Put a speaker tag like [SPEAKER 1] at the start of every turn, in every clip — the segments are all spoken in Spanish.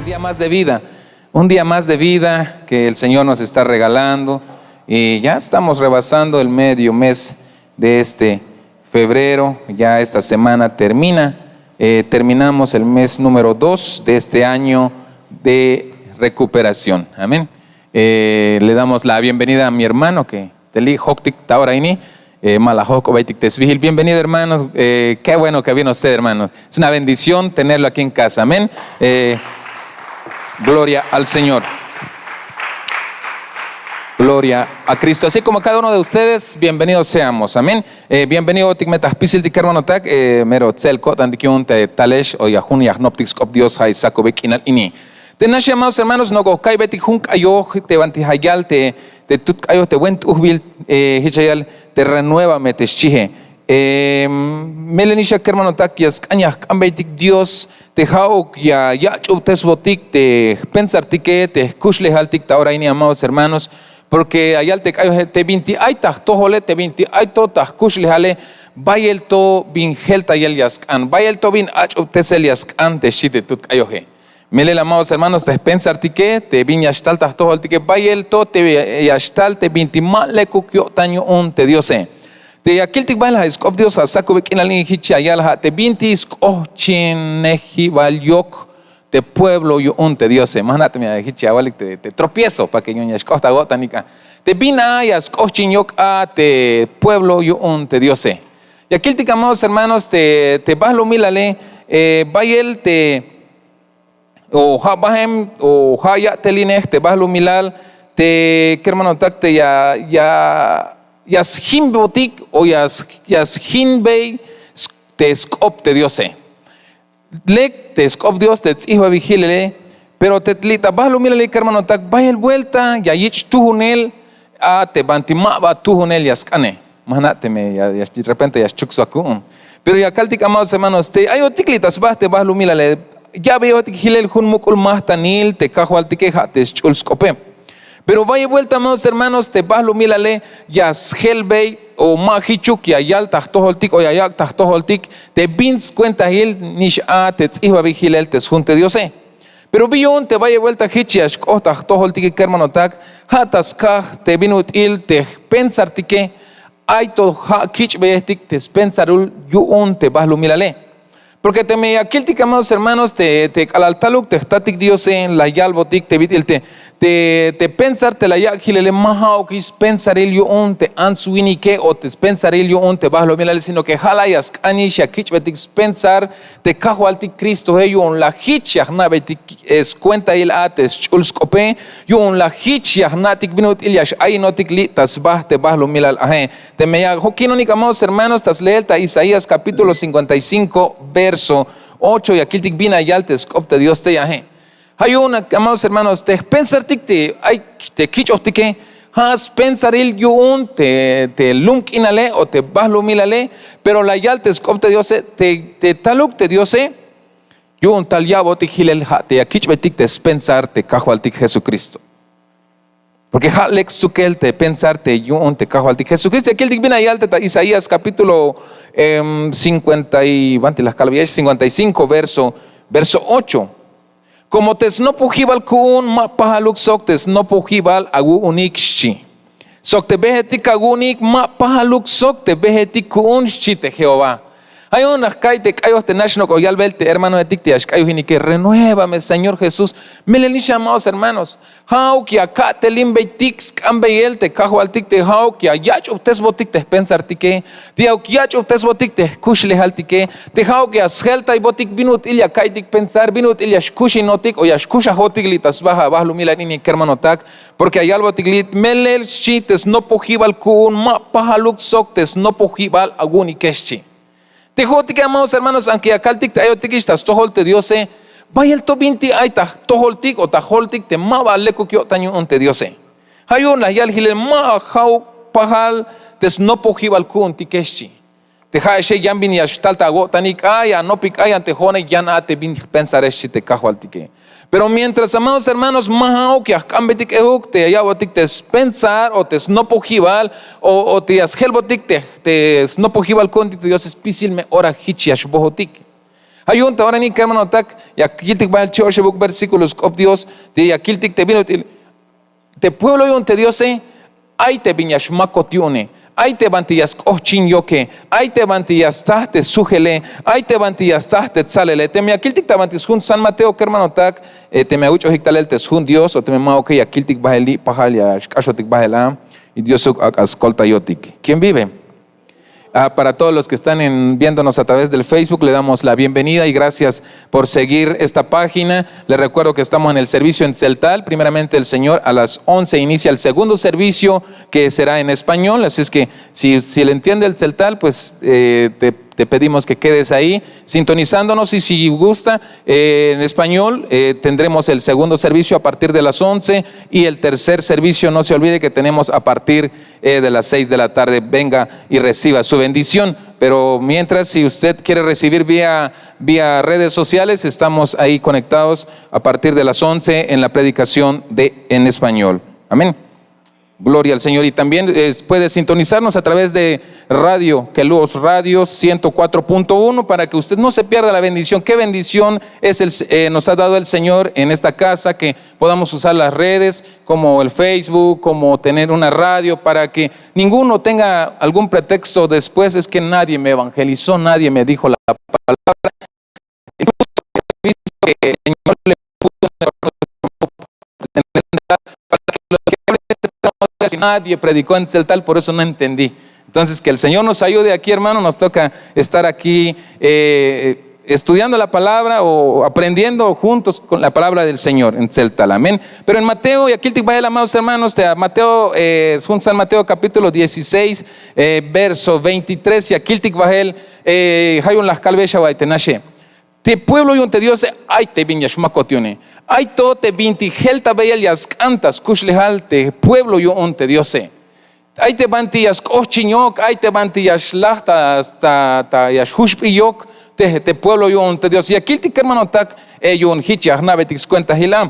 [SPEAKER 1] día más de vida, un día más de vida que el Señor nos está regalando, y ya estamos rebasando el medio mes de este febrero. Ya esta semana termina, terminamos el mes número 2 de este año de recuperación. Amén. Le damos la bienvenida a mi hermano que Teli Hoktik Tauraini. Bienvenido, hermanos. Qué bueno que vino usted, hermanos. Es una bendición tenerlo aquí en casa. Amén. Gloria al Señor. Gloria a Cristo. Así como cada uno de ustedes, bienvenidos seamos. Amén. Bienvenido, Tikmetas Pisil Tikermano Tak, Mero Tselko, Tandikiun Te Talesh, o Yahun Yahnoptix Kop Dios Hay Sakobek Inal Ini. Tenash, amados hermanos, no go kai betik hunk ayo te vantihayal te tut ayo te went uhbil hichayal te renueva meteshchihe. Melenisha kermano tak yas kanyah kambetik Dios te hauk ya chutes botik te pensar tike te kushle haltik ta oraini, amados hermanos, porque ayal te kayo te vinti ay tah tohole te vinti ay to tah kushle hale bayel to bin helta yel yaskan bayel to bin chutes el yaskan te shite tut kayo he. Mele, amados hermanos, te pensar tique, te viña yastal, te todo el tique, bayel to, te yastal, te vinti male kukyo taño un te diose. Te aquel tic baila escop Dios a saco bequina lin hichi ayala, te vinti escochin valyok te pueblo yo un te diose. Imagínate, me hichi avalik te tropiezo para que ñoña escosta gotanica. Te vina y escochin yok a te pueblo yo un te diose. Y aquel tic, amados hermanos, te vas lo milale, bayel te o habahem o haya telineh te bahlu milal te kermano tak te yas himbotik o yas hinbei te skop te diose lek te skop Dios te tzihwa vigilele, pero te tlita bahlu milale kermano tak bayel vuelta ya yich tuhunel a te bantimaba tuhunel yaskane manate me ya de repente ya chuksuakun, pero ya kaltik, amados hermanos, te ayo tiklitas bah te bahlu milale ya veo que Gilel Hunmukul Mahtanil te cajo al tiqueja te chulscope. Pero vaya vuelta, amados hermanos, te vas lo milale, ya Helbey o Mahichuk, ya yal tahtoholtik o ya yak tahtoholtik, te bins cuenta hil nish a te tzihba vigilel te junte diose. Pero bion te vaya vuelta hichiash o tahtoholtik kermanotak, hataskah te binut il te pensartike, ay to hich beestik te pensarul yuun te vas lo milale. Porque te me aquel, amados hermanos, te calaltaluk, te static Dios en la yalbotic, te vitil, te pensar, te la yagilele mahao, que es pensar el yo un, te ansuini que, o te pensar el yo un, te vas lo milale, sino que halayas anish, ya kichbetic pensar, te cajo altic Cristo, yo un la hich, yahnabetic es cuenta el ates, chulscope, yo un la hich, yahnatic binut iliash, ay notic litas, te vas lo milal, te me yagokinonik, amados hermanos, tas leelta Isaías capítulo 55, verso 8, y aquí te vina y altes copte Dios te yaje. Hay una, amados hermanos, te pensar te ay te quicho que has pensar el yo un te lunk inale o te baslo milale, pero la yaltes copte Dios te taluk te Dios yo un tal yabo te gilel te aquich betik te pensar te cajo al tic Jesucristo. Porque Halex Sukel te pensarte yo un te cajo al tic Jesucristo. Aquí el tic viene ahí alta Isaías capítulo 55 verso 8. Como te no pujibal kun ma pahaluk sok te no pujibal agu unikshi. Sok te behetik agunik ma pahaluk sok te behetik kun te Jehová. Hay unas caite cayos te national o yalbelte hermano de tictiash cayos y que renuévame, Señor Jesús. Melenisha, amados hermanos. How que acá te limbe tix cambeyel te cajo al tic te how que ayach uptes botic te pensar tique. Te how que yach uptes botic te kushle al tique. Te how que ashelta y botic binut ilia kaitik pensar binut ilia shkushi notic o yashkusha hotic litas baja bahlu milanini hermano tak. Porque hay algo tiglit melel chites no pojibal kun ma pahaluk soctes no pojibal aguni keschi. Te jotik, amados hermanos, aunque akaltik te ayotikistas toholte Diose, vaya el tobinti aita toholtik o taholtik te ma vale kukyo taño unte Diose. Hayun la yal hilel ma hau pahal tes no pojibal kun tikeschi. Te haeshe yambin yashtalta go tanik aya no pik aya te hone yana te bin pensar eshi te kahualtike. Pero mientras, amados hermanos, mahao que akambetik euk te ayabotik te pensar o te snopojibal o te ashelbotik te snopojibal konti Dios especial me ora hichiash bohotik. Hayun ahora ni hermano tak ya kiltik bahel chorche book versículos of Dios de ya kiltik te vino te pueblo yon te Dios ay te viñas macotione ay te bantillas ochin yoke ay te bantillas te sujele ay te bantillas te tzalele te me akiltik te bantis hun San Mateo que hermano tak te me ucho hiktalel te hun Dios o te me mao que ya kiltik baheli pahal ya kashotik bahela y Dios ascolta yotik. ¿Quién vive? Para todos los que están viéndonos a través del Facebook, le damos la bienvenida y gracias por seguir esta página. Les recuerdo que estamos en el servicio en Celtal. Primeramente el Señor a las 11 inicia el segundo servicio que será en español. Así es que si le entiende el Celtal, pues te pedimos que quedes ahí sintonizándonos y si gusta en español tendremos el segundo servicio a partir de las 11 y el tercer servicio no se olvide que tenemos a partir de las 6 de la tarde. Venga y reciba su bendición. Pero mientras, si usted quiere recibir vía redes sociales, estamos ahí conectados a partir de las 11 en la predicación en español. Amén. Gloria al Señor. Y también puede sintonizarnos a través de radio, que los radios 104.1 para que usted no se pierda la bendición. Qué bendición nos ha dado el Señor en esta casa, que podamos usar las redes como el Facebook, como tener una radio, para que ninguno tenga algún pretexto después. Es que nadie me evangelizó, nadie me dijo la palabra. Incluso he visto que el Señor le puso para que los que hablen este tema, nadie predicó en Celtal, por eso no entendí. Entonces, que el Señor nos ayude aquí, hermano. Nos toca estar aquí estudiando la palabra o aprendiendo juntos con la palabra del Señor en Celtal. Amén. Pero en Mateo, y aquí te vaya, amados hermanos, Mateo, San Mateo capítulo 16, verso 23, y aquí te vaya, hayun las calvesha va a tenashe. Te pueblo y un te Dios, ay te viñas macotione. Ay to te vinti gelta bellas cantas kushlehal te pueblo y un te Dios. Ay te bantillas cochiñok, ay te bantillas lahtas ta yas hushpiyok te pueblo y un te Dios. Y aquí te hermano tak un hichah navetix cuenta hilam.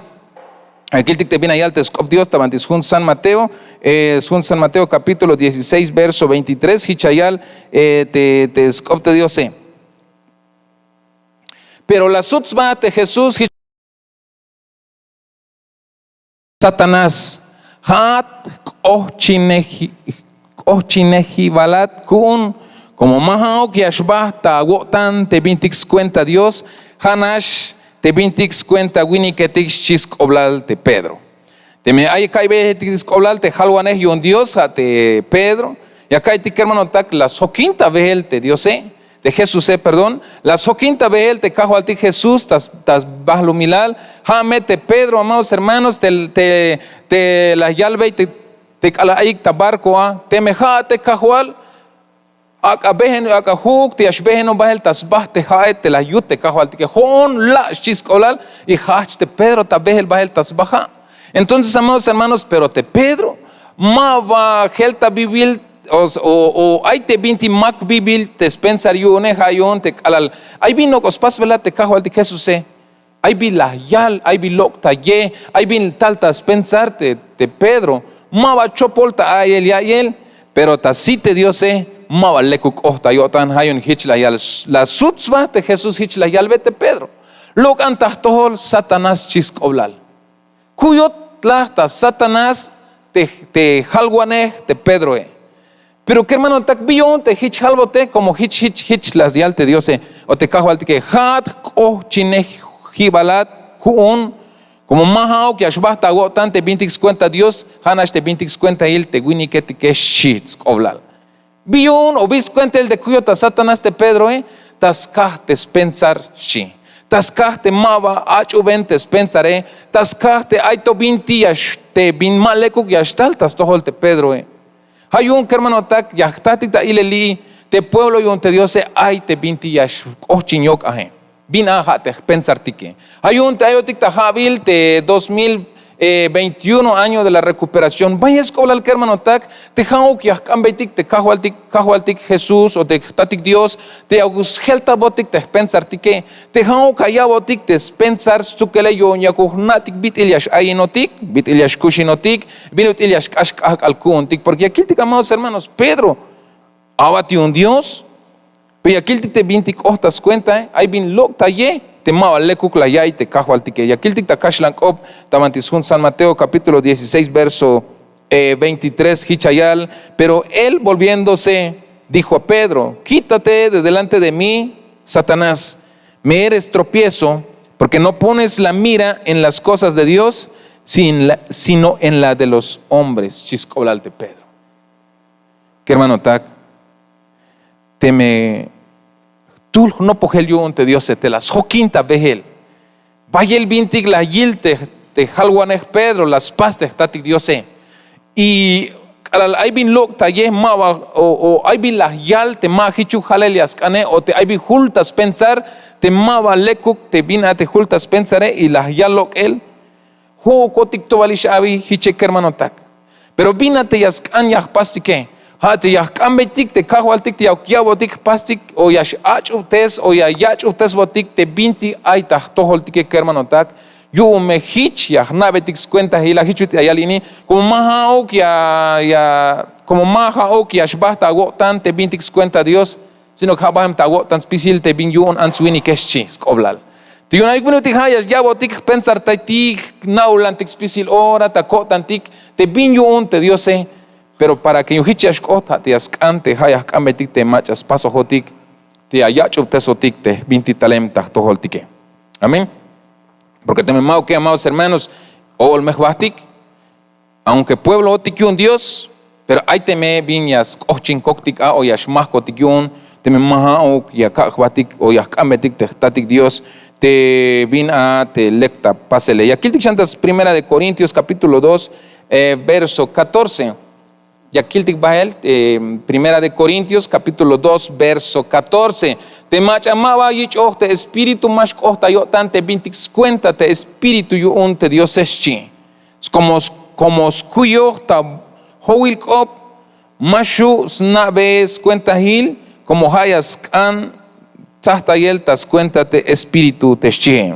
[SPEAKER 1] Aquí te viene allá te Dios tabantis Jun San Mateo, San Mateo capítulo 16 verso 23 hichayal te scop te Dios. Pero la sutzba de Jesús Satanás hat ochchineji balat kun como mahao que ashbah ta wotan te vintix cuenta Dios hanash te vintix cuenta winiketix chisk oblal te Pedro te me hay caibe tix oblal te halwaneh yon Dios a te Pedro y acá te hermano tak la soquinta vez te Dios de Jesús, perdón, la soquinta vez te cajo al ti Jesús, tas bahlo milal, jamete Pedro, amados hermanos, te la yalve te calaik tabarco te mejate cajual, acabehen acahuk, te ashbehen bahel tasbah te haet te la yut te cajo al ti que hon la chiscolal y hach te Pedro tabehel bahel tasbaha. Entonces, amados hermanos, pero te Pedro, ma va gelta bibil o hay te vinti mak bibil te spensar yo ne hayon te alal hay vino cospas vela te cajo al de Jesús hay vi la yal hay vi lokta ye hay vi talta spensar te Pedro mava chopolta a él pero ta si te Dios mava lekuk ohta yo tan hayon hich la yal la sutzva te Jesús hich la yal vete Pedro lo cantas tohol Satanás chisk oblal cuyot tlahta Satanás te halguaneh te Pedro Pero que hermano, tak bion te hich halbote como hich las dialte Dios o te cajo al que hat o chine hibalat kuun como mahao que ashbah ta gotan te 20 Dios hanash te 20 il te wini que shits oblal. Bion o bis cuenta el de cuyo ta Satanás te Pedro taskah te spensar shi. Taskah te mava achu ben te spensare taskah te aito 20 te bin malekuk yashtal tas tohol te Pedro Hay un hermano tak yahtatita ileli te pueblo y un te Dios ay te binti yash ochinyok ahe bina hate pensartique. Hay un te ayotik tahabil te 2021 año de la recuperación. Vaya escola al hermano tak te hauk yahkambetik te kahualtik Jesús o te tatik Dios te agus helta botik te pensartique te hauk ayabotik te pensar sukele yo nyakuhnatik bit ilyash ayinotik bit ilyash kushinotik binut ilyash kashkak alkuntik porque aquí te amados hermanos Pedro abati un Dios Pero yakiltik te bintik ohtas cuenta, hay bin lok taye, te mawa lekuk la yay te kahualtike. Yakiltik ta kashlank op, tamantishun San Mateo capítulo 16, verso 23, hichayal. Pero él volviéndose, dijo a Pedro: quítate de delante de mí, Satanás, me eres tropiezo, porque no pones la mira en las cosas de Dios, sino en la de los hombres. Chiscolalte Pedro. Que hermano tak, tú no pogel yo ante Dios te las joquinta behel. Vaya el bintig la yilte te jalguanej Pedro, las pastes tatik Dios. Y hay bin lok taye mawa o hay bin la yal te ma hichu halelias kane o te hay bin hultas pensar te mawa lekuk te bin te hultas pensare y la yal lok el ho kotik to valish abi hiche hermano tak. Pero binate yas kan yah pastike. Te yah kambetik te kahwaltik te yabotik pastik o yash achutes o yachutes botik te binti aita toholtik hermano tak. Yo me hich ya nabetik cuenta y la hichut ayalini como maha ok ya como maha ok ya shbahta agotan te bintik cuenta Dios sino que habam ta agotan spisil te bin yun answini keshi skoblal te yun ayuk minutik hayas ya botik pensar taiti naulantik spisil ora ta kotantik te bin yun te Dios pero para que yuhich yashkota te yaskante hayas kametik te machas paso hotik te ayachup tesotik te binti talem ta toholtike. Amén. Porque te memao que amados hermanos, o el mejbastik, aunque pueblo otikyun Dios, pero hay teme viñas ochin coctic o yash más cotikyun, te memao ya kakbatik o yash kametik te tatik Dios, te vin a te lecta pásele. Y aquí te chantas Primera de Corintios capítulo 2, verso 14. Y aquí el Bael, Primera de Corintios capítulo 2, verso 14. Te machamaba yich te espíritu más kohta yo tante bintik cuenta te espíritu yo un te Dios eschi. Como skuyo ta hoil kop mashu snabes cuenta hil como hayas kan tahta yel tas cuenta te espíritu te eschi.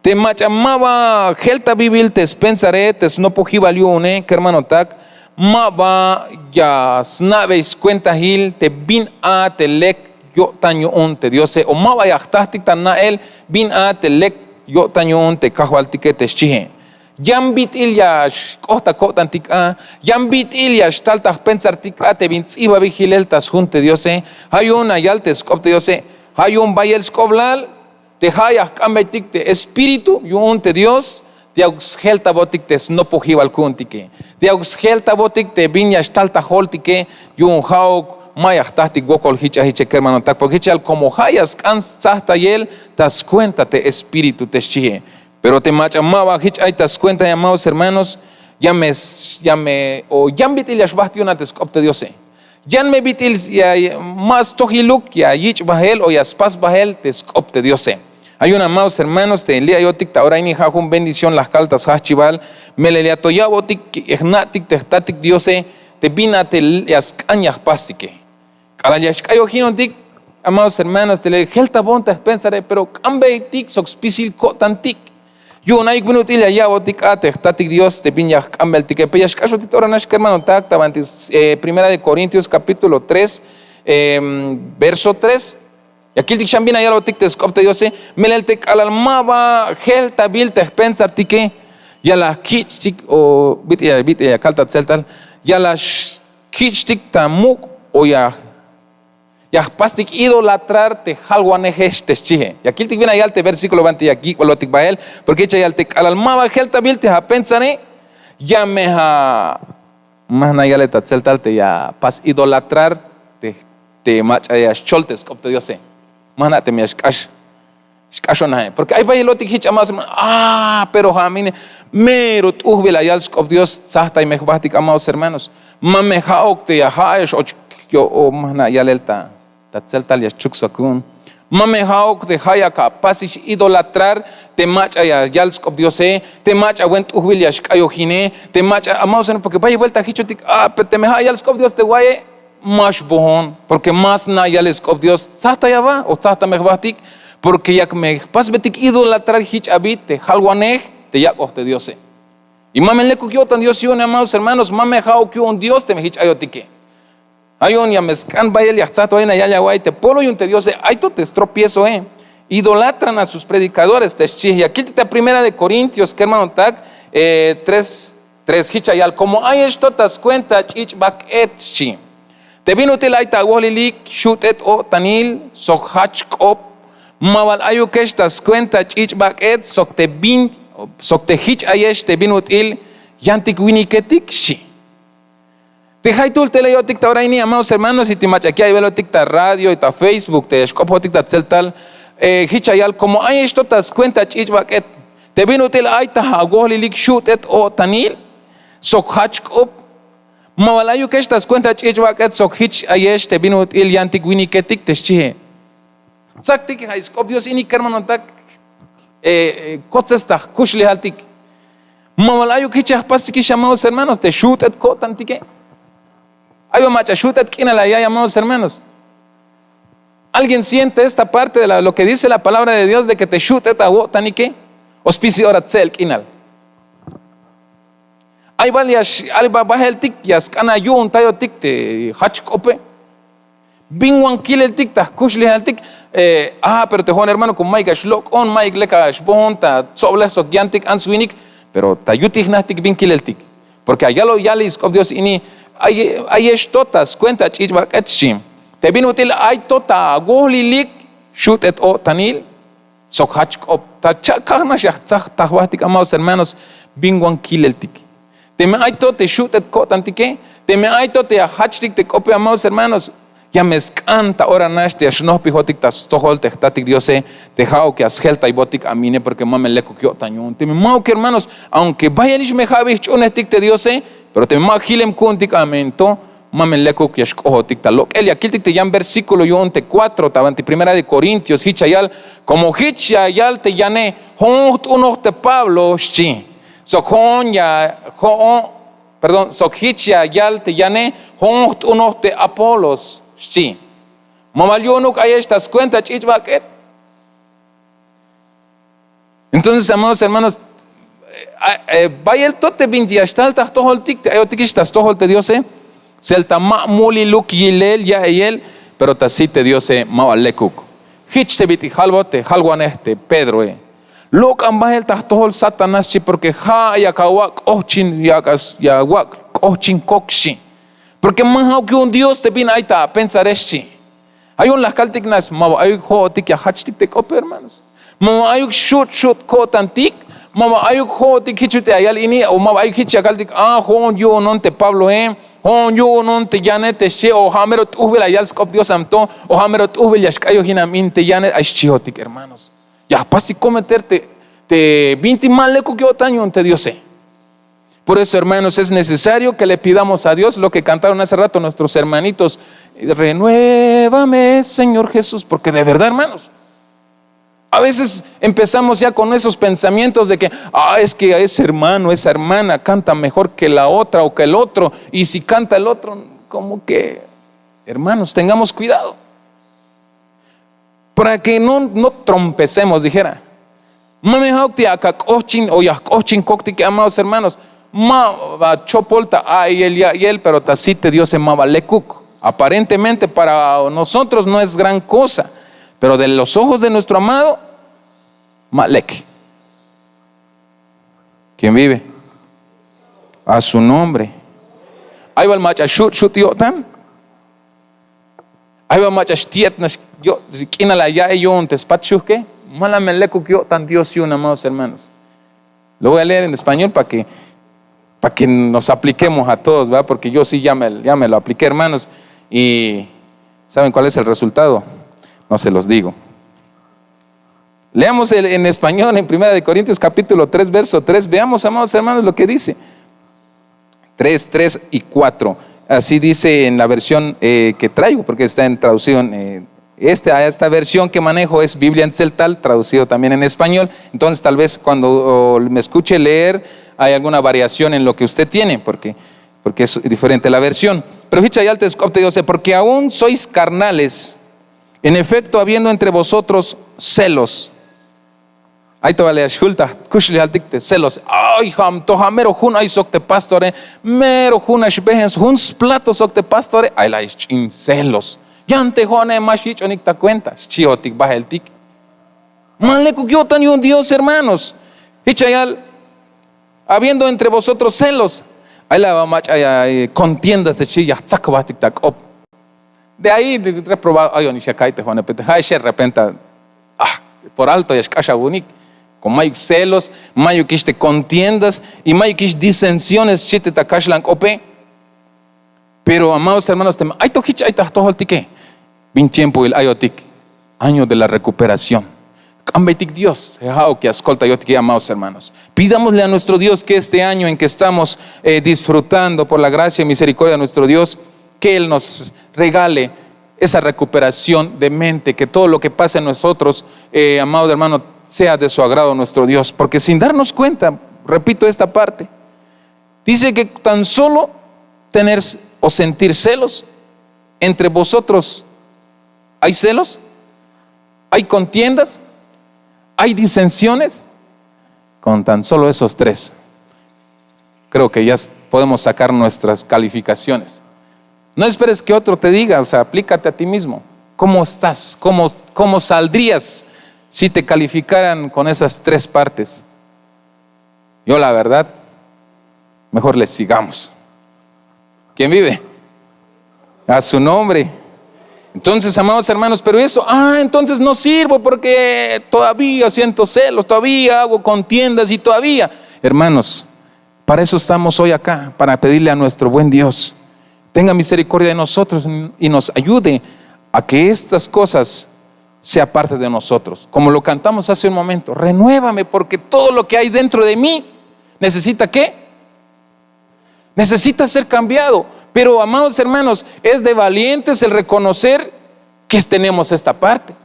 [SPEAKER 1] Te machamaba gelta bibil te pensare te no pojivalione que hermano tak maba ya snabes cuenta hil te bin a te lek yo taño un te Dios o ma vaya tahtik tan na el bin a te lek yo taño un te kahwaltike te chihe yambit ilyash kohta kotantik a yambit ilyash taltah pensartik a te bin tsiba vigilel tas junte Dios hay una yaltes skop te Dios hay un bayel skoblal te hayas kametik te espíritu yo un te Dios te auxgelta botik te no pojival kuntike te auxgelta botik te viñas talta holtike yo un hauk Maya tahtik gokol hicha hermano tak porque hichal como hayas kans tahta yel tas cuenta te espíritu te chie pero te machamaba hicha tas cuenta amados hermanos ya me o yambitil yashbahtiona te skopte Dios yan me bitil ya más tohiluk ya yich bahel o ya spas bahel te skopte Dios hay una amados hermanos te lea yotik ta ahora ni jajun bendición las caltas hachival me le atoyabotik ignatik te tatik Dios te binate las cañas pastike amados hermanos, te le gelta bonta pensaré, pero cambe tik soxpisil cotantik. Yo no hay minutil ya botik ate, tatik Dios te piña cambe el tique, peyas caso titora nash hermano tak, tabantis Primera de Corintios capítulo 3, verso 3. Y aquí tik chambina ya botik te scopte Dios, melel te calalmaba gelta bil te pensar tique, ya la kitchik o bit ya calta celtal, ya la kitchik tamuk o ya pastik idolatrar te halguanejes te chije. Y aquí te viene al te versículo 20 y aquí colotic bael porque echa ya te alalmaba gelta bil te ha pensane ya me ha mahna ya le tatzel tal te ya pas idolatrar te macha ya choltes copte Dios mahna te me shkash shkashona porque hay bailotic hich amas pero jamine mero tuhbela ya cop Dios sahta y mehbatik amados hermanos mame haok te ya haesh o mahna ya lelta tatzeltal ya chuksakun mame haok te hayaka pasish idolatrar te macha ya yalskop Dios te macha went uhbil ya shkayojine te macha amados porque vaya vuelta hichotik pero te me yalskop Dios te guaye más bohon porque más na yalskop Dios sata ya va o sata mehbatik porque ya me pasbetik idolatrar hich abit te halwanej te yakoj te Dios y mame le kukyotan Dios yo amados hermanos mame haok yo un Dios te me hich ayotike Hay un yamescan bael yaxato en allá guay te polo y un te Dios ay tú te estropiezo idolatran a sus predicadores y aquí te primera de Corintios que hermano tag 3 hichayal como hay esto tas cuenta chich bak etchi te vino te laita wolilik shutet o tanil sokhachkop mawal ayu kesh tas cuenta chich bak et sok te bin sok te hich ayesh te vino til yantik winiketik shi te haytul te leo tikta oraini amados hermanos y te machaquí ahí velo tikta radio y ta Facebook te escopo tikta celtal hichayal como hay esto tas cuenta chich bak et te vino til aita wolilik shutet o tanil sokhachkop mawalayu que estas cuenta chechwaket sokhich ayesh te binut il yantik winiketik teschihe saktik haiskop Dios ini kermanotak kotsesta kushli haltik mawalayu kichah pasiki amados hermanos te shutet kotantike ayo macha shutet kinala ya amados hermanos. ¿Alguien siente esta parte de lo que dice la palabra de Dios de que te shutet awotanike hospicio oratzel kinal? Hay varias el tic yas kana yun tayo tic te hachkope bingwan kill el tic ta kushli el tic pero te joven hermano con Mike shlok on Mike leka shbon ta soble so giantic answinik pero ta yutig natic bin kill el tic porque allá lo yalis of Dios ini hay estotas cuenta chichbak etchim te bin util ay tota golilik shoot et o tanil so hachkop ta chakana shachtach tahwatik amados hermanos bingwan kill el tic te me aito te shutet kotantike, te me aito te hachtik te cope amados hermanos, ya me escanta ora nash te ashnoh pihotik tas tohol te tatik diose te hao que ashelta y botik amine porque mame leco que otañun te me mau que hermanos aunque vayanish me javi chonetik te diose pero te me mau hilem kuntik amento mame leco que ashkohotik talok el yakiltik te yan versículo yonte 4 tabanti primera de Corintios hichayal como hichayal te yane hont uno te Pablo shi Sokhichia yal te yane hongt uno te Apolos sí mamalionuk hay estas cuentas chichbaket. Entonces amados hermanos vaya el tote bindiastal ta tohol tik te ayotikistas tohol te diose selta ma'muli luk yilel ya eyel pero ta si te diose mawalekuk hich te biti halbote halwaneste Pedro Lok ambahel tahtohol Satanás chi porque ya kawak ochin ya wak ochin kokshi porque más que un Dios te vino ahí ta pensar eshi hay un las caltignas mama hay ho tik ya hachtik te cope hermanos mama hay shoot ko tantik mama hay ho tik hichute ayal ini o mama hay hich ya caltik hon yo non te Pablo hon yo non te yanet te she o hamero tuhbel ayal skop Dios amto o hamero tuhbel yashkayo hinamin te yanet ay chihotik hermanos. Ya pasti cometerte te 20 mal leco que otaño ante Dios. Por eso, hermanos, es necesario que le pidamos a Dios lo que cantaron hace rato nuestros hermanitos. Renuévame, Señor Jesús, porque de verdad, hermanos, a veces empezamos ya con esos pensamientos de que, es que ese hermano, esa hermana canta mejor que la otra o que el otro, y si canta el otro, como que, hermanos, tengamos cuidado. Para que no trompecemos, dijera. Mame haukti akak ochin o yak ochin kokti que amados hermanos. Ma va chopolta y él, pero tacite Dios se mava lekuk. Aparentemente para nosotros no es gran cosa, pero de los ojos de nuestro amado, malek. ¿Quién vive? A su nombre. Ahí va el macha shut yotan. Ahí va macha shtiet yo kina la ya yon te spachuke. Mala me leco que tan Dios y una amados hermanos. Lo voy a leer en español para que nos apliquemos a todos, ¿verdad? Porque yo sí ya me lo apliqué, hermanos. Y ¿saben cuál es el resultado? No se los digo. Leamos en español en 1 Corintios capítulo 3, verso 3. Veamos, amados hermanos, lo que dice. 3 y 4. Así dice en la versión que traigo, porque está en traducción. Esta versión que manejo es Biblia en celtal, traducido también en español. Entonces tal vez cuando me escuche leer hay alguna variación en lo que usted tiene, porque es diferente la versión. Pero Hichayal te dice, porque aún sois carnales, en efecto habiendo entre vosotros celos. Ahí te vale shulta, kushli haltikte celos. Ay, ham toha mero hun ay sokte pastore, mero hun ay shbehens hun plato sokte pastore, ay la in celos. Yante hone mashich onik ta cuenta, chiotik baheltik. Manle kukyotan y un Dios, hermanos. Hichayal, habiendo entre vosotros celos, ahí la va mach ay contiendas de chilla, tzakbatik tak op. De ahí reprobado, ay onishakaite hone pete, ay she repenta, por alto y escasha bunik. Con mayo celos, mayo kiste contiendas y mayo kiste disensiones chite takashlan ope. Pero amados hermanos, ay to hich ay ta toholtike. Bin tiempo el ayotik, año de la recuperación. Cambetik Dios, que ascolta yotik, amados hermanos. Pidámosle a nuestro Dios que este año en que estamos disfrutando por la gracia y misericordia de nuestro Dios, que Él nos regale esa recuperación de mente, que todo lo que pasa en nosotros, amados hermanos, sea de su agrado nuestro Dios, porque sin darnos cuenta, repito esta parte, dice que tan solo tener o sentir celos, entre vosotros hay celos, hay contiendas, hay disensiones, con tan solo esos tres, creo que ya podemos sacar nuestras calificaciones. No esperes que otro te diga, o sea, aplícate a ti mismo, ¿cómo estás? ¿Cómo saldrías si te calificaran con esas tres partes? Yo la verdad, mejor les sigamos. ¿Quién vive? A su nombre. Entonces, amados hermanos, pero eso, entonces no sirvo porque todavía siento celos, todavía hago contiendas y todavía. Hermanos, para eso estamos hoy acá, para pedirle a nuestro buen Dios, tenga misericordia de nosotros y nos ayude a que estas cosas sea parte de nosotros. Como lo cantamos hace un momento, renuévame porque todo lo que hay dentro de mí necesita ¿qué? Necesita ser cambiado. Pero amados hermanos, es de valientes el reconocer que tenemos esta parte.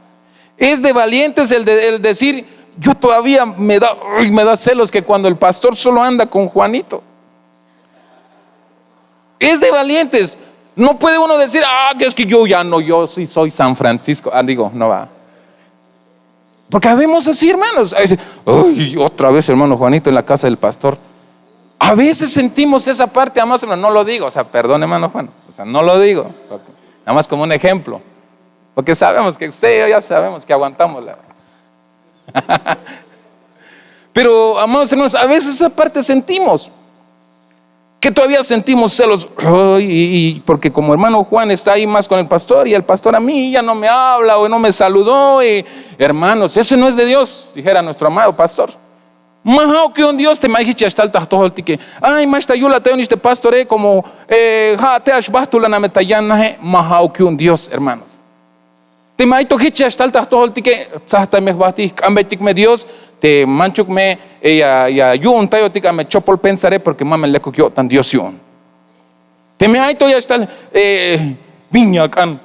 [SPEAKER 1] Es de valientes el decir, yo todavía me da celos que cuando el pastor solo anda con Juanito. Es de valientes. No puede uno decir, que es que yo sí soy San Francisco. No va. Porque habemos así, hermanos. Otra vez, hermano Juanito, en la casa del pastor. A veces sentimos esa parte, además, no lo digo, perdón, hermano Juan, no lo digo, nada más como un ejemplo. Porque sabemos que usted y yo ya sabemos que aguantamos la. Pero, amados hermanos, a veces esa parte sentimos. Que todavía sentimos celos, porque como hermano Juan está ahí más con el pastor y el pastor a mí ya no me habla o no me saludó, hermanos, eso no es de Dios, dijera nuestro amado pastor. Majao que un Dios te majiche hasta el todo el tique. Más te ayuda te uniste pastore como te ashbastula na metayanaje, majao que un Dios, hermanos. Te maito hiche hasta el todo el tique, tzahta me bati, cambetik me Dios. Te manchuk me ya yun tayo tika me chopol pensaré porque mamen leko yo tan Dios yun. Te me aito ya está viña kan.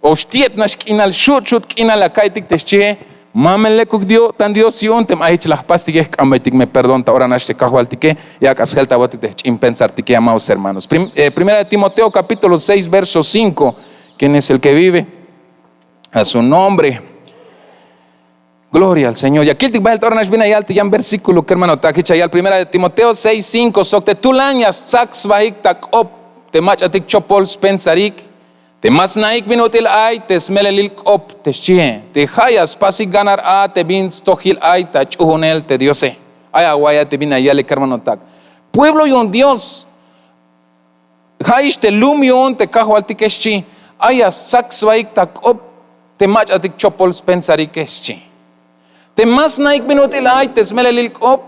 [SPEAKER 1] Ostiet nas kinal shut kinal akaitik tesche mamen leko dio tan Dios yun te maich las pastillas cambetik me perdón ahora nas te cajualtique ya cashelta botik te chin pensar tique amados hermanos. Primera de Timoteo capítulo 6 verso 5. ¿Quién es el que vive? A su nombre. Gloria al Señor. Y aquí el tikbah el tornash viene allá ya en versículo que hermano takicha ya primera de Timoteo 6:5 sokte tulañas sax bahik tak op te machatik chopol pensarik te masnaik minutil ay te smelelil op te chie te hayas pasik ganar te bin stohil ay ta chuhunel te diose ay aguaya te bin allá le hermano tak pueblo y un Dios haish te lumion te kahual tikeschi ayas sax bahik tak op te machatik chopol pensarik eschi te mas naik minutil ay te smelelil op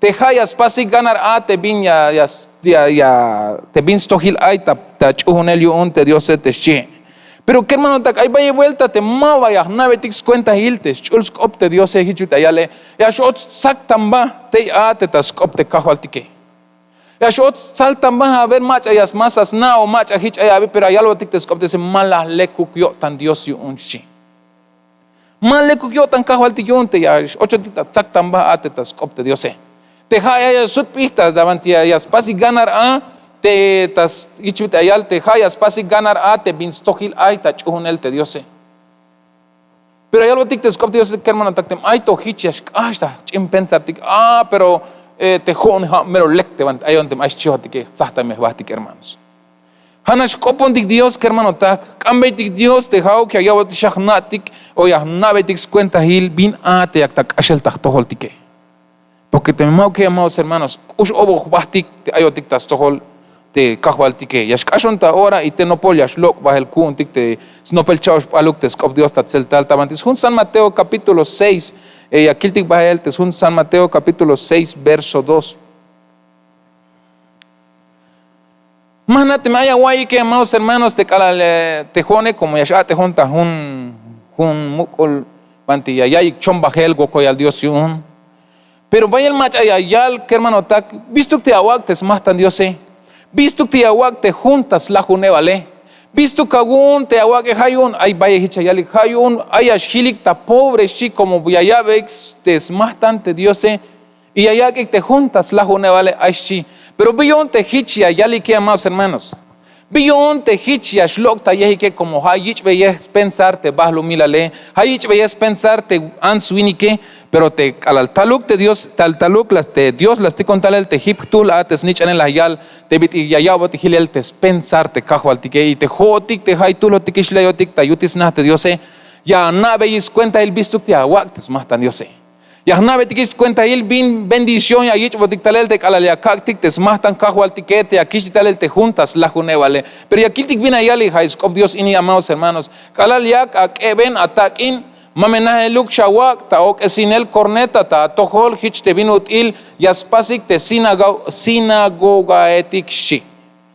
[SPEAKER 1] te hayas pasik ganar te bin ya te bin stohil ay ta chuhunel yun te Dios te che. Pero que hermano tak ay vaya vuelta te ma vaya navetix cuenta hiltes chuls op te Dios hichut ayale ya shot sak tamba te te taskop te kahualtike ya shot sal tamba a ver mach ayas masas na o mach hich ay pero ayalo tik te skop te se mala lekuk yo tan Dios yun shi. Male kukyo tan kahualtiyonte ya 8 tita tsak tamba te taskop te Dios te haya sut pista davanti ya spasi ganar te tas ichut ayal te haya spasi ganar te bin stohil ay ta chuhunel te Dios. Pero hay algo tic te escop Dios que hermano tactem ay to hichias hasta chim pensar tic pero te hon mero lek te van ay ontem ay chihotic que zahta me batik hermanos. Hanas kopon tic Dios que hermano tac cambe tic Dios te hau que ayawat shahnatic o ya nabetic cuenta hil bin te actac ashel tachtohol tique. Porque te mau que amados hermanos us obo batik te ayotic tas tohol te kahwal tique yash kashon ta ora y te no pollas lok bahel kun tic te snopel chaos paluk te skop Dios tat tal tamantis hun San Mateo capítulo 6 aquí tic bahel te hun San Mateo capítulo 6 verso 2. Manate me haya guay que amados hermanos te calal te jone como ya te junta hun mukol banti ya chom bahel goko al Dios yun. Pero vaya el mach ayayal que hermano tak visto que te awak te smahtan Dios visto que te awak te juntas la june vale visto que agun te awak que hayun ay vaya hichayalik hayun ay ashilik ta pobre shi como buyayabex te smahtan te Dios y allá que te juntas la june vale ay shi pero bion te hichia yali que amados hermanos bion te hichia shlok ta yehi que como hayich beyes pensar te bahlo milale hayich beyes pensar te answinike pero te al taluk te Dios tal taluk las te Dios las te contal el te hip tul a te snich en el hayal te bit y ya bot hilel te pensar te kahwal tike y te hotik te hay tulo tikish layotik ta yutis na te Dios ya na beyes cuenta el bistuk te awak te smahtan Dios ya na betikis cuenta el bin bendición ya yich botik talel te kalalia kaktik te smahtan kahwal tike te akish talel te juntas la june vale pero ya kiltik bin ayali haiskop Dios ini amados hermanos kalaliak ak eben atakin Mamenaje luk shawak ta ok esinel corneta ta tohol hich te binut il yaspasik te sinagoga etik shi.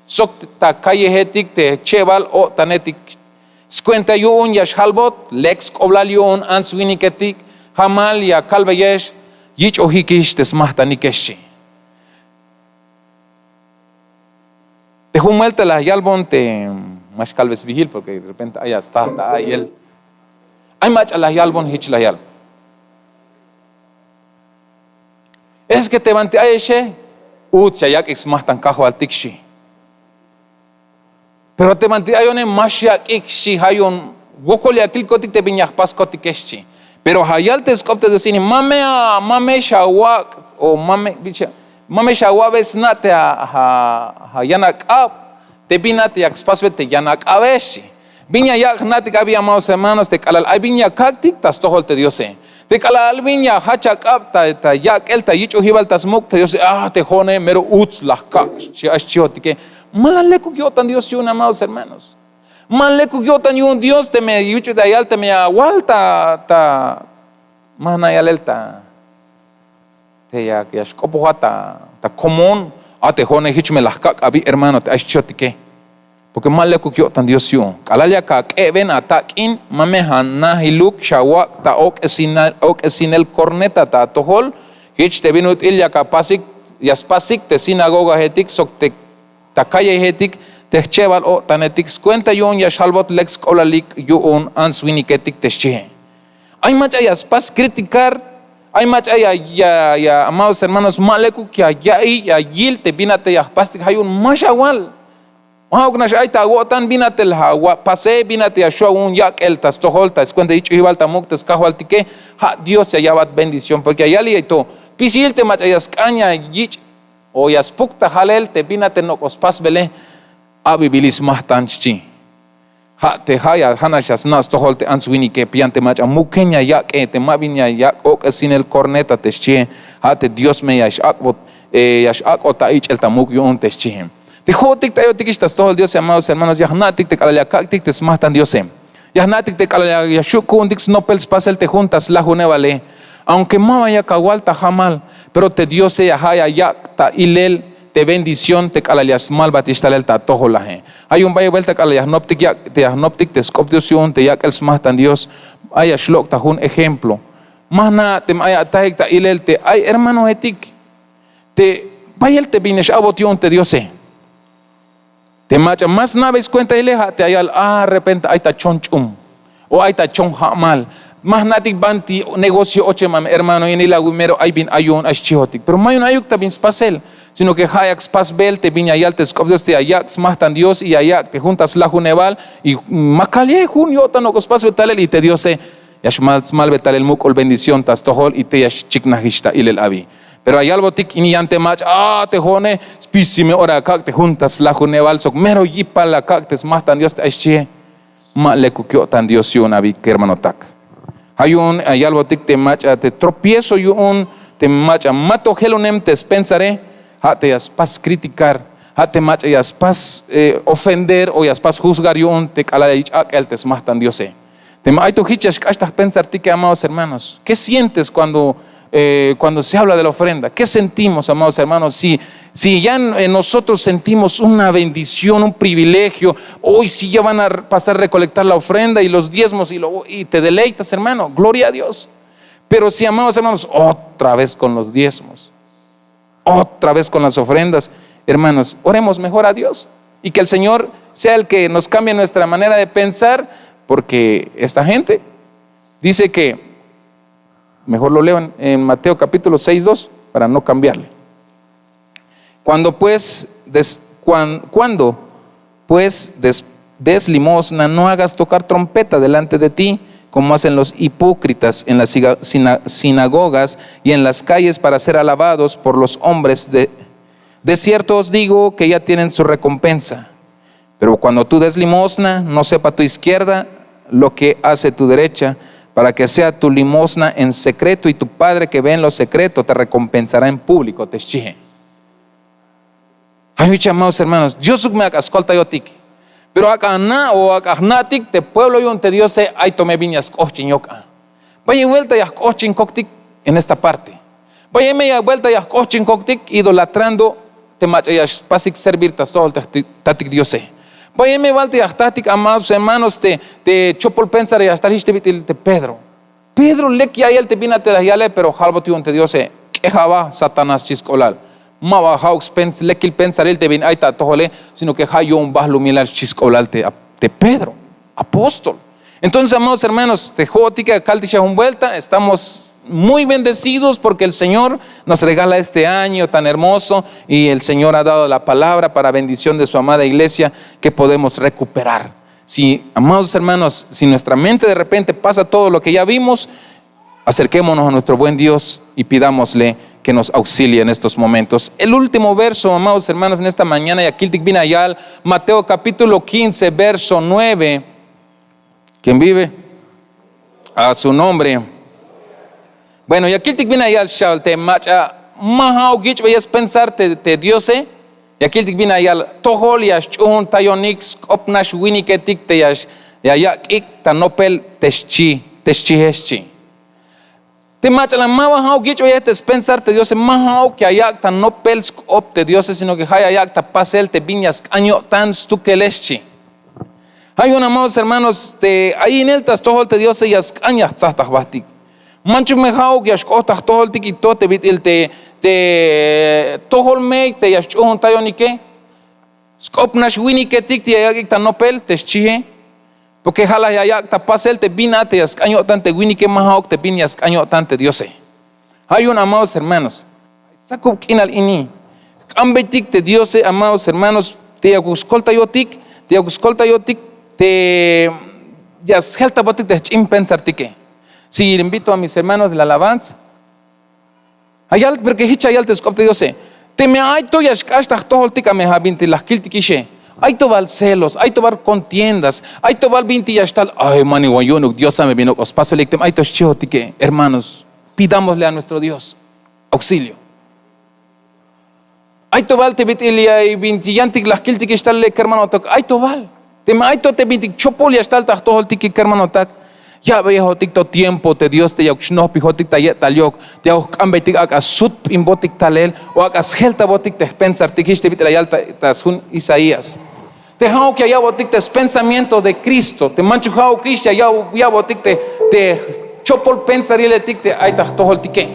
[SPEAKER 1] Sok ta calle etik te cheval o tanetik. Scuenta yun yash halbot lex koblal yun answiniketik hamal ya kalbeyesh yich ohikish te smahtanikeshi. Te humelta la yalbon te más calves vigil porque de repente allá está ahí él. Hay mach Allah yalbon hich la yal. Es que te vante aeshe chayak exmahtan kaho al tikshi. Pero te vante ayone mashyak ikshi hayon wokol yakil kotik te binyah pas kotik eshi. Pero hayal te skopte de sini mame shawak o mame shawak besnate ha yanak ab te binate yak spasvete yanak abeshi. Viña ya natik había amados hermanos te calal ay viña kaktik tas tohol te Dios te calal viña hachak ab ta yak el ta yicho hibal tas muk te Dios te jone mero uts la kak chi aschotike malale ku yotan Dios yun amados hermanos malale ku yotan yun Dios te me yicho de ayal te me awalta ta mana yalelta te ya que askopo ta común te jone hichme la kak abi hermano te aschotike porque mal le kukyo tan Dios yun. Kalalia ka keben atakin mamehan na hiluk shawak ta ok esinel corneta ta tohol hich te binut ilya kapasik yaspasik te sinagoga hetik sok te takaya hetik te cheval o tanetik cuenta yun yashalbot lex kolalik yun answiniketik te che. Hay mach yaspas criticar hay mach ya amados hermanos mal le kukya ya yil te binate yaspastik hayun mashawal. Mahawgnash ay tawotan binatel hawa pase binate ashwa un yak el tas tohol tas cuando dicho igual tamuk tas kahwal tike ha Dios se yabat bendición porque ayali esto pisil te machayas caña yich o yaspukta halel te binate no ospas bele abibilis mahtanchi ha te haya hanashas nas tohol te answini ke piante macha mukenya yak te mabinya yak ok sin el corneta te che ha te Dios me yash akbot yash akota ich el tamuk yun te che te jotik tayo tikistas todo Dios amados hermanos yahnatik te kalaya kaktik te smahtan Dios yahnatik te kalaya yashukun dix nopels pasel te juntas la junevale aunque mama ya kawal ta jamal pero te Dios ya haya ya ta ilel te bendición te kalaya smal batistalel ta toho la hay un valle vuelta kalaya noptik te skop Dios yun te yak el smahtan Dios haya shlok ta un ejemplo mana te maya tahik ta ilel te ay hermano etik te vayel te binesh abot yun te Dios te macha más naves cuenta ileja te ayal repente ay ta chonchum o ay ta chon hamal más natik banti negocio oche mam hermano y ni la primero ay bin ayun ay chihotik pero mayun ayuk ta bin spasel sino que hayak spasbel te bin ayal te skop Dios te ayak smahtan Dios y ayak te juntas la juneval y makalie jun yota no spasbel talel y te Dios yash mal betal el mukol bendición tas tohol y te yash chiknahishta ilel abi. Pero hay algo tik iniante mach, te jone, spisime ora kak te juntas la juneval sok mero yipa la kak te smatan Dios te aishie, ma le kukyo tan Dios yun abi que hermano tak. Hay algo tik te macha te tropiezo yun te macha mato helonem te pensaré, te yaspas criticar, te macha yaspas ofender o yaspas juzgar yun te kalalich el te smatan Dios te hay tu hichas hasta pensar ti que amados hermanos, ¿qué sientes cuando se habla de la ofrenda? ¿Qué sentimos, amados hermanos? Si ya nosotros sentimos una bendición, un privilegio, hoy sí ya van a pasar a recolectar la ofrenda y los diezmos y te deleitas, hermano, gloria a Dios. Pero si, amados hermanos, otra vez con los diezmos, otra vez con las ofrendas, hermanos, oremos mejor a Dios y que el Señor sea el que nos cambie nuestra manera de pensar, porque esta gente dice que, mejor lo leo en Mateo capítulo 6:2 para no cambiarle. Cuando pues des limosna, no hagas tocar trompeta delante de ti, como hacen los hipócritas en las sinagogas y en las calles para ser alabados por los hombres. De cierto os digo que ya tienen su recompensa. Pero cuando tú des limosna, no sepa tu izquierda lo que hace tu derecha, para que sea tu limosna en secreto, y tu Padre que ve en lo secreto te recompensará en público. Te exige. Ay, amados hermanos, Dios me ascolta yo tic, pero acá na o acá natic te pueblo yo ante Dios ay tome viñas cochin yoka. Vaya vuelta ya cochin coctic en esta parte. Vaya media vuelta ya cochin coctic idolatrando te machayas pasic servir tas todo el tatic Dios. Vaya me vuelta ya tatic, amados hermanos, te chopol pensar ya estar te Pedro. Pedro le que ahí él te vina te la yale, pero halbo tío ante Dios quejaba Satanás chiscolal. Mava haux pens lekil pensar él te vin ahí ta tojole, sino que hayo un bahlo milal chiscolal te Pedro, apóstol. Entonces, amados hermanos, te jotica calticha un vuelta, estamos muy bendecidos porque el Señor nos regala este año tan hermoso y el Señor ha dado la palabra para bendición de su amada iglesia que podemos recuperar. Si, amados hermanos, si nuestra mente de repente pasa todo lo que ya vimos, acerquémonos a nuestro buen Dios y pidámosle que nos auxilie en estos momentos. El último verso, amados hermanos, en esta mañana, y aquí Binayal, Mateo capítulo 15, verso 9. ¿Quién vive? A su nombre. Bueno, y aquí Binayal shal te macha mahau gich vayas pensar te Dios y aquí Binayal tohol yash chun tayonix opnash winiketik te yash ya ik tanopel teschi heschi. Te macha la mahau gich vayas pensar te Dios mahau que ayak tanopel op te Dios, sino que hay ayak tapasel te viñas año tan stukeleschi. Hay un, amados hermanos, ahí en el tas tohol te Dios yas añas tzahtas bastik. Manchu mejau que ashkotah tohol tikito te bitil te tohol mei te yashchun tayonike skopnash winike tik te ayak tanopel te schije porque jala ayak tapasel te bina te yaskaño tan te winike mahau te bin yaskaño tan te Diose. Hay un, amados hermanos, sakup kinal ini ambetik te Diose, amados hermanos, te aguscolta yotik te yashelta botik te chim pensar tike. Si invito a mis hermanos de la alabanza, ayal porque hicha ayal te scopte Dios te me hay to yashkash todo el tica me habinte las kiltikishe hay to val celos, hay to val contiendas, hay to val vinti yashtal ay mani guayonuk Dios me vino os paso electem hay to chiotike. Hermanos, pidámosle a nuestro Dios auxilio. Hay to val te vitilia y vinti yantik las kiltikish tal le hermano tak hay to val te me hay to te vinti chopol yashtal todo el tiki hermano tak. Ya veo ticto tiempo te Dios te yakshno pijotik tayet talyok te ambetik akasut imbotik talel o akashelta botik te pensar tikiste bitlayal tasun Isaías te hao que ya botik te pensamiento de Cristo te manchu hao kisha ya botik te chopol pensar y le tik te ay tohol tike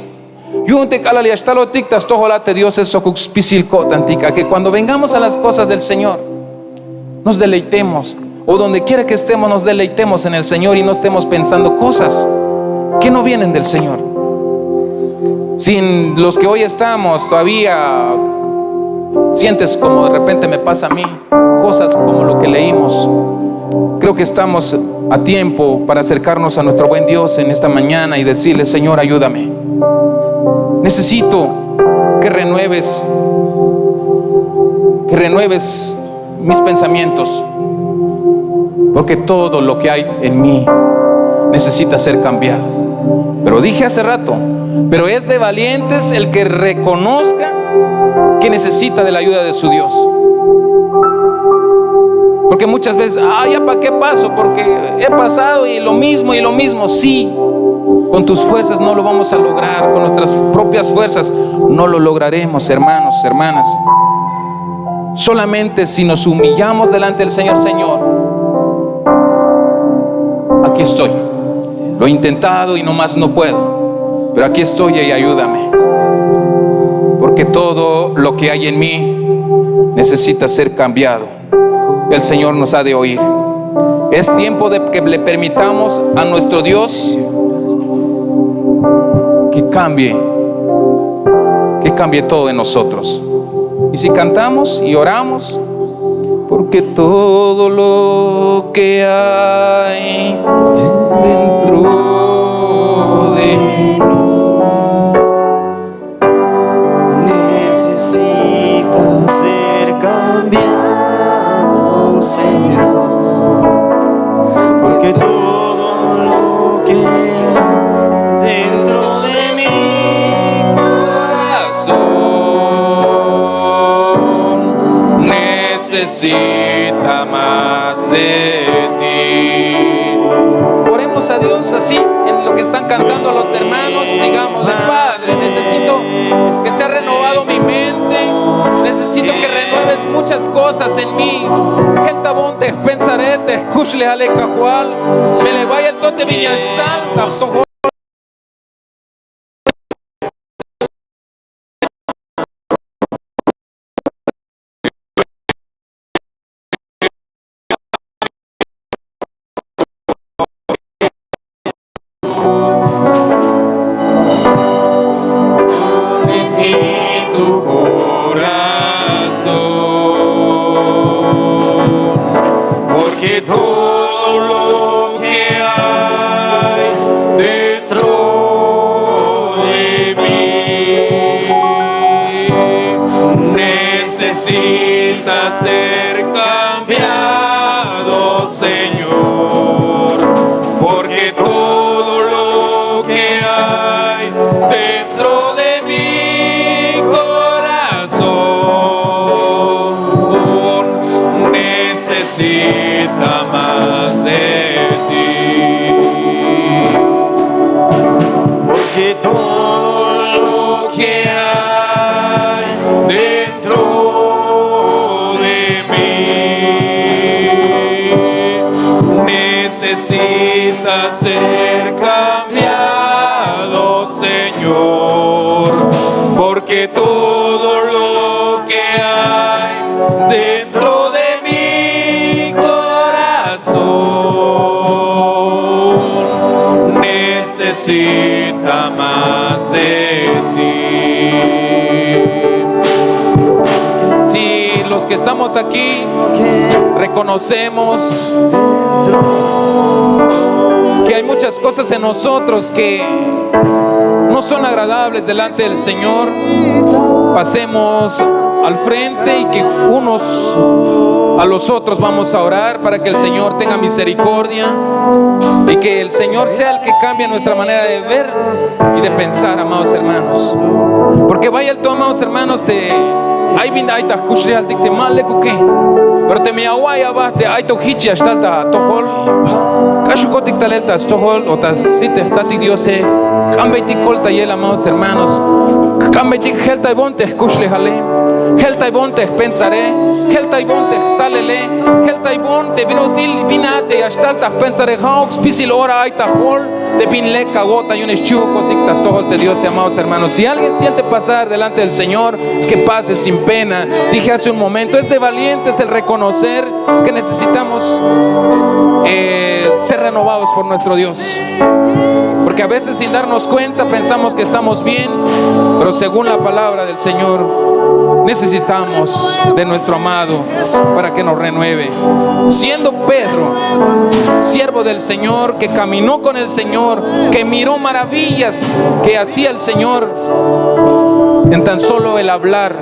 [SPEAKER 1] yun te kala liastalo tik tas toholate Dios es sokuk spisilko tantika que cuando vengamos a las cosas del Señor nos deleitemos. O donde quiera que estemos nos deleitemos en el Señor y no estemos pensando cosas que no vienen del Señor. Sin los que hoy estamos todavía sientes como de repente me pasa a mí cosas como lo que leímos. Creo que estamos a tiempo para acercarnos a nuestro buen Dios en esta mañana y decirle: Señor, ayúdame. Necesito que renueves mis pensamientos, porque todo lo que hay en mí necesita ser cambiado. Pero dije hace rato, pero es de valientes el que reconozca que necesita de la ayuda de su Dios. Porque muchas veces, ¿ya para qué paso? Porque he pasado y lo mismo. Sí, con tus fuerzas no lo vamos a lograr, con nuestras propias fuerzas no lo lograremos, hermanos, hermanas. Solamente si nos humillamos delante del Señor: Señor, aquí estoy. Lo he intentado y nomás no puedo, pero aquí estoy y ayúdame. Porque todo lo que hay en mí necesita ser cambiado. El Señor nos ha de oír. Es tiempo de que le permitamos a nuestro Dios que cambie todo en nosotros. Y si cantamos y oramos: porque todo lo que hay dentro de mí
[SPEAKER 2] necesita ser cambiado, Señor. Porque todo lo que hay dentro de mi corazón
[SPEAKER 1] necesita más de ti. Oremos a Dios así, en lo que están cantando los hermanos. Digámosle: Padre, necesito que sea renovado mi mente. Necesito que renueves muchas cosas en mí. El tabón te pensaré, te escuchle ale cajual. Me le vaya el tote viñastar.
[SPEAKER 2] porque todo lo que hay dentro de mí necesita ser cambiado, Señor, porque todo lo que hay dentro de mi corazón necesita más de ti, porque todo lo que hay dentro de mí necesita ser cambiado, Señor, porque todo lo que hay dentro de mi corazón necesita más de ti.
[SPEAKER 1] Si los que estamos aquí reconocemos que hay muchas cosas en nosotros que no son agradables delante del Señor, pasemos al frente y que unos a los otros vamos a orar para que el Señor tenga misericordia y que el Señor sea el que cambie nuestra manera de ver y de pensar, amados hermanos. Porque vaya el todo, amados hermanos, pero te me aguaya baste, hay to hichi hasta alta tohol, kashukotik taleta tohol, o tasite tati diose, cambetik colta y el, amados hermanos, cambetik helta y bonte, escuchle jale, helta y bonte, pensaré, helta y bonte, talele, helta y bonte, vinutil, vinate, hasta alta, pensaré, hawks, pisil ora, hay tahol, de pinleca, gota y un eschucotik, tas tohol te Dios, amados hermanos. Si alguien siente pasar delante del Señor, que pase sin pena. Dije hace un momento, es de valientes el reconocer que necesitamos ser renovados por nuestro Dios, porque a veces sin darnos cuenta pensamos que estamos bien, pero según la palabra del Señor necesitamos de nuestro amado para que nos renueve. Siendo Pedro siervo del Señor, que caminó con el Señor, que miró maravillas que hacía el Señor. En tan solo el hablar,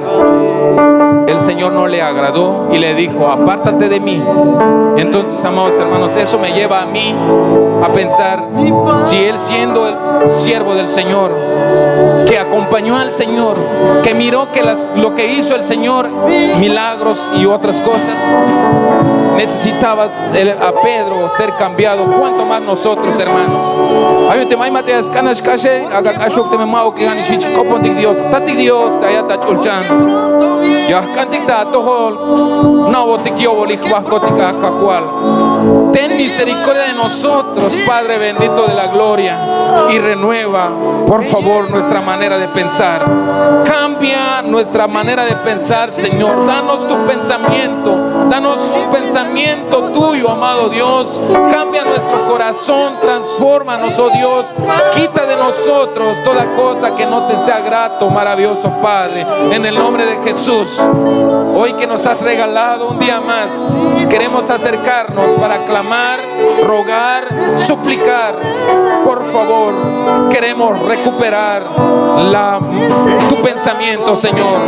[SPEAKER 1] el Señor no le agradó y le dijo: apártate de mí. Entonces, amados hermanos, eso me lleva a mí a pensar, si él, siendo el siervo del Señor, que acompañó al Señor, que miró que lo que hizo el Señor, milagros y otras cosas, necesitaba a Pedro ser cambiado, ¿cuánto más nosotros, hermanos? Dios, ten misericordia de nosotros, Padre bendito de la gloria, y renueva, por favor, nuestra manera de pensar. Cambia nuestra manera de pensar, Señor. Danos tu pensamiento, danos un pensamiento tuyo, amado Dios. Cambia nuestro corazón, transfórmanos, oh Dios. Quita de nosotros toda cosa que no te sea grato, maravilloso Padre, en el nombre de Jesús. Hoy que nos has regalado un día más, queremos acercarnos para clamar, rogar, suplicar. Por favor, queremos recuperar tu pensamiento, Señor.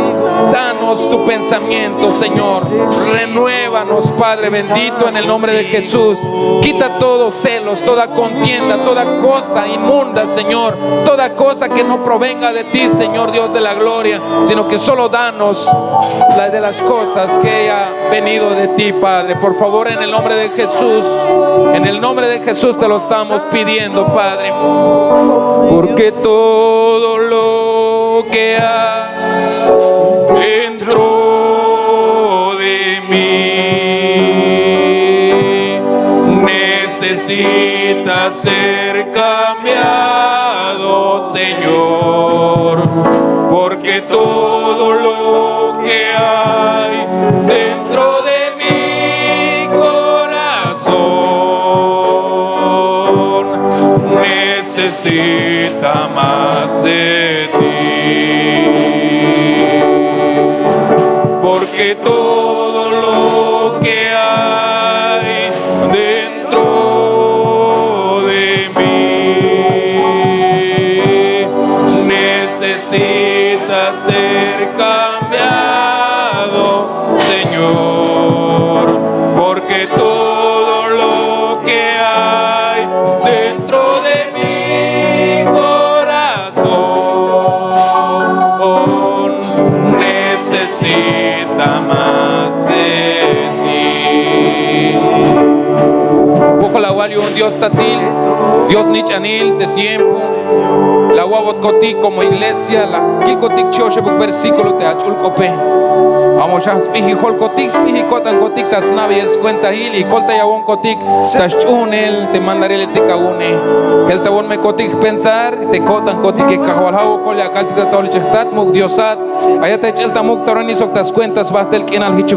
[SPEAKER 1] Danos tu pensamiento, Señor. Renuévanos, Padre bendito, en el nombre de Jesús. Quita todos celos, toda contienda, toda cosa inmunda, Señor. Toda cosa que no provenga de ti, Señor Dios de la gloria, sino que solo danos la de las cosas que haya venido de ti, Padre. Por favor, en el nombre de Jesús, en el nombre de Jesús te lo estamos pidiendo, Padre. Porque todo lo que hay dentro de mí necesita ser cambiado, Señor. Porque todo lo que hay dentro de mi corazón necesita más de ti. Porque todo lo que hay dentro de mí necesita ser cambiado, Señor. Porque todo lo que hay dentro de mi corazón necesita más de ti. Poco la walio un Dios tatil, Dios nichanil de tiempos. La guabot coti como iglesia, la kilcotic choshebuk versículo te achulcope. Vamos ya spihi holcotic, spihi cotan cotic tas navies cuenta hil y colta yawon cotic tachunel te mandaré te cagune. El tabón me cotic pensar te cotan cotic que cajualhao colia caltita tolichtat muk diosat. Allá te echel tamuk torani soctas cuentas bastel quien al hichu